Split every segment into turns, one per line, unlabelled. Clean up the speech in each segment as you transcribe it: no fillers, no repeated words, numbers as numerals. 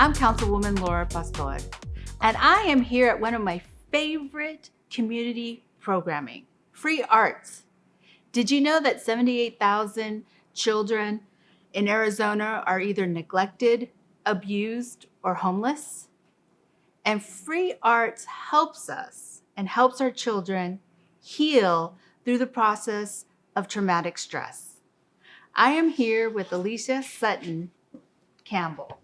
I'm Councilwoman Laura Pastor, and I am here at one of my favorite community programming, free arts. Did you know that 78,000 children in Arizona are either neglected, abused, or homeless? And free arts helps us and helps our children heal through the process of traumatic stress. I am here with Alicia, Sutton, Campbell.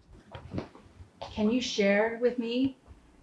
Can you share with me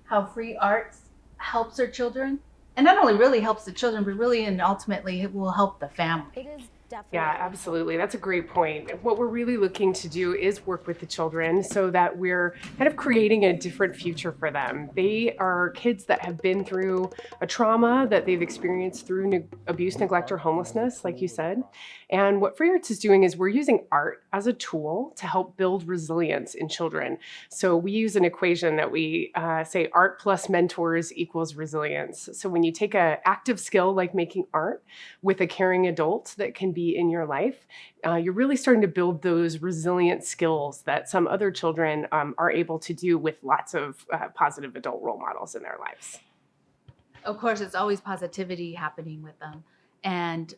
how free arts helps our children? And not only really helps the children, but really and ultimately it will help the family.
It is definitely.
Yeah, absolutely. That's a great point. What we're really looking to do is work with the children so that we're kind of creating a different future for them. They are kids that have been through a trauma that they've experienced through abuse, neglect, or homelessness, like you said. And what Free Arts is doing is we're using art as a tool to help build resilience in children. So we use an equation that we say art plus mentors equals resilience. So when you take an active skill like making art with a caring adult that can be in your life, you're really starting to build those resilient skills that some other children are able to do with lots of positive adult role models in their lives.
Of course, it's always positivity happening with them and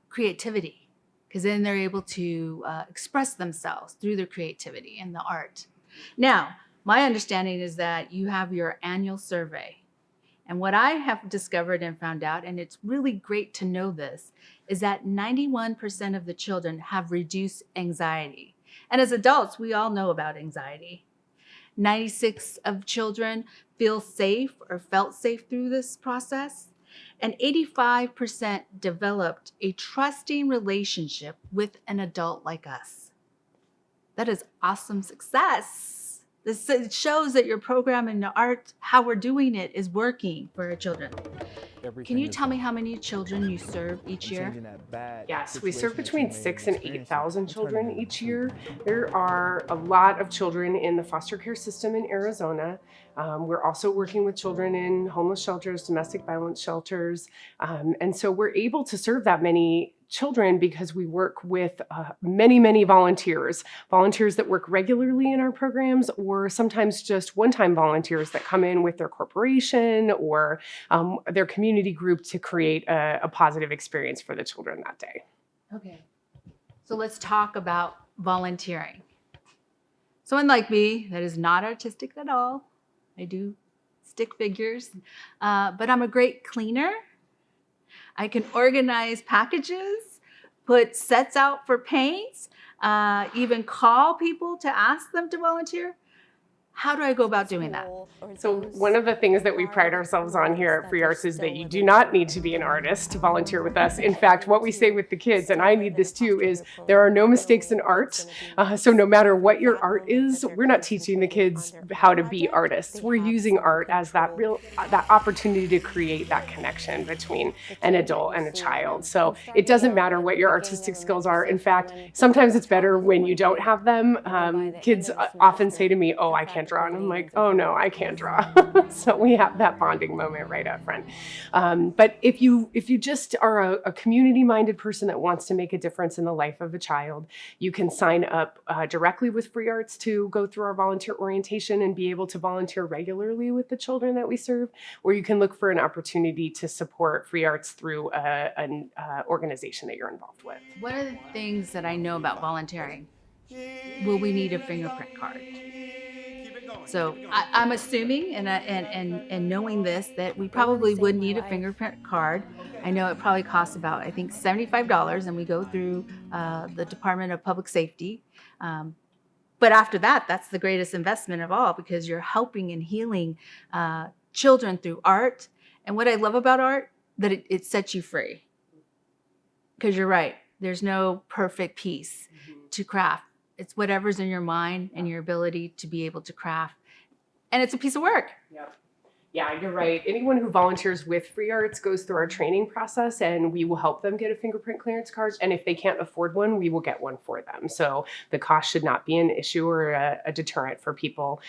creativity, because then they're able to express themselves through their creativity in the art. Now, my understanding is that you have your annual survey. And what I have discovered and found out, and it's really great to know this, is that 91% of the children have reduced anxiety. And as adults, we all know about anxiety. 96% of children feel safe or felt safe through this process. And 85% developed a trusting relationship with an adult like us. That is awesome success. This shows that your program and the art, how we're doing it, is working for our children. Can you tell me how many children you serve each year?
Yes, we serve between 6,000 and 8,000 children each year. There are a lot of children in the foster care system in Arizona. We're also working with children in homeless shelters, domestic violence shelters. And so we're able to serve that many children because we work with many volunteers that work regularly in our programs, or sometimes just one-time volunteers that come in with their corporation or their community group to create a positive experience for the children that day.
Okay, so let's talk about volunteering. Someone like me that is not artistic at all, I do stick figures, but I'm a great cleaner. I can organize packages, put sets out for paints, even call people to ask them to volunteer. How do I go about doing that?
So one of the things that we pride ourselves on here at Free Arts is that you do not need to be an artist to volunteer with us. In fact, what we say with the kids, and I need this too, is there are no mistakes in art. So no matter what your art is, we're not teaching the kids how to be artists. We're using art as that opportunity to create that connection between an adult and a child. So it doesn't matter what your artistic skills are. In fact, sometimes it's better when you don't have them. Kids often say to me, "Oh, I can't draw," and I'm like, "Oh no, I can't draw." So we have that bonding moment right up front. But if you just are a community-minded person that wants to make a difference in the life of a child, you can sign up directly with Free Arts to go through our volunteer orientation and be able to volunteer regularly with the children that we serve, or you can look for an opportunity to support Free Arts through an organization that you're involved with.
One of the things that I know about volunteering, will we need a fingerprint card? So I'm assuming and knowing this, that we probably would need a fingerprint card. I know it probably costs about, I think, $75, and we go through the Department of Public Safety. But after that, that's the greatest investment of all, because you're helping and healing children through art. And what I love about art, that it sets you free. Because you're right, there's no perfect piece to craft. It's whatever's in your mind and your ability to be able to craft. And it's a piece of work.
Yeah, you're right. Anyone who volunteers with Free Arts goes through our training process, and we will help them get a fingerprint clearance card. And if they can't afford one, we will get one for them. So the cost should not be an issue or a deterrent for people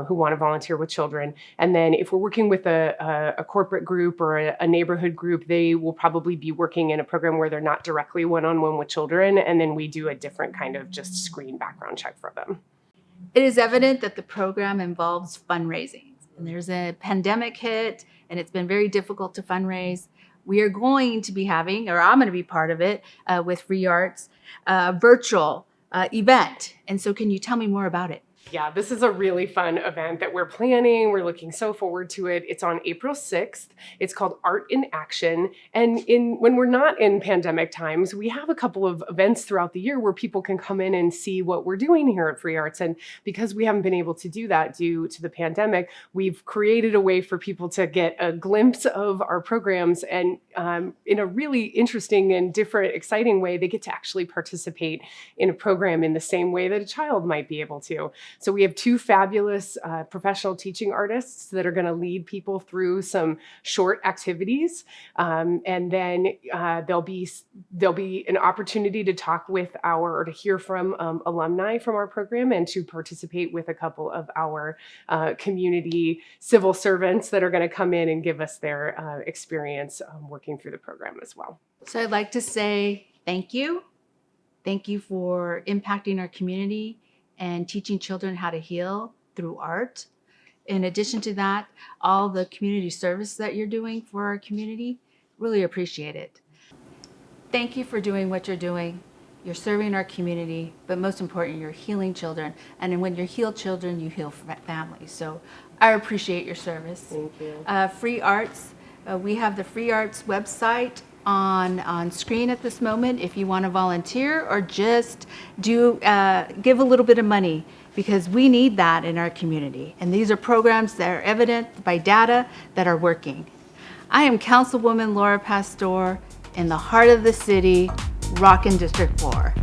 who want to volunteer with children. And then if we're working with a corporate group or a neighborhood group, they will probably be working in a program where they're not directly one-on-one with children. And then we do a different kind of just screen background check for them.
It is evident that the program involves fundraising, and there's a pandemic hit, and it's been very difficult to fundraise. We are going to be having, or I'm going to be part of it, with Free Arts, virtual event. And so can you tell me more about it?
Yeah, this is a really fun event that we're planning. We're looking so forward to it. It's on April 6th. It's called Art in Action. And when we're not in pandemic times, we have a couple of events throughout the year where people can come in and see what we're doing here at Free Arts. And because we haven't been able to do that due to the pandemic, we've created a way for people to get a glimpse of our programs. And in a really interesting and different, exciting way, they get to actually participate in a program in the same way that a child might be able to. So we have two fabulous professional teaching artists that are going to lead people through some short activities. And then there'll be an opportunity to talk with or to hear from alumni from our program and to participate with a couple of our community civil servants that are going to come in and give us their experience working through the program as well.
So I'd like to say thank you. Thank you for impacting our community and teaching children how to heal through art. In addition to that, all the community service that you're doing for our community, really appreciate it. Thank you for doing what you're doing. You're serving our community, but most important, you're healing children. And when you heal children, you heal families. So I appreciate your service.
Thank you.
Free Arts, we have the Free Arts website on screen at this moment if you want to volunteer or just give a little bit of money, because we need that in our community. And these are programs that are evident by data that are working. I am Councilwoman Laura Pastor in the heart of the city, rockin' District 4.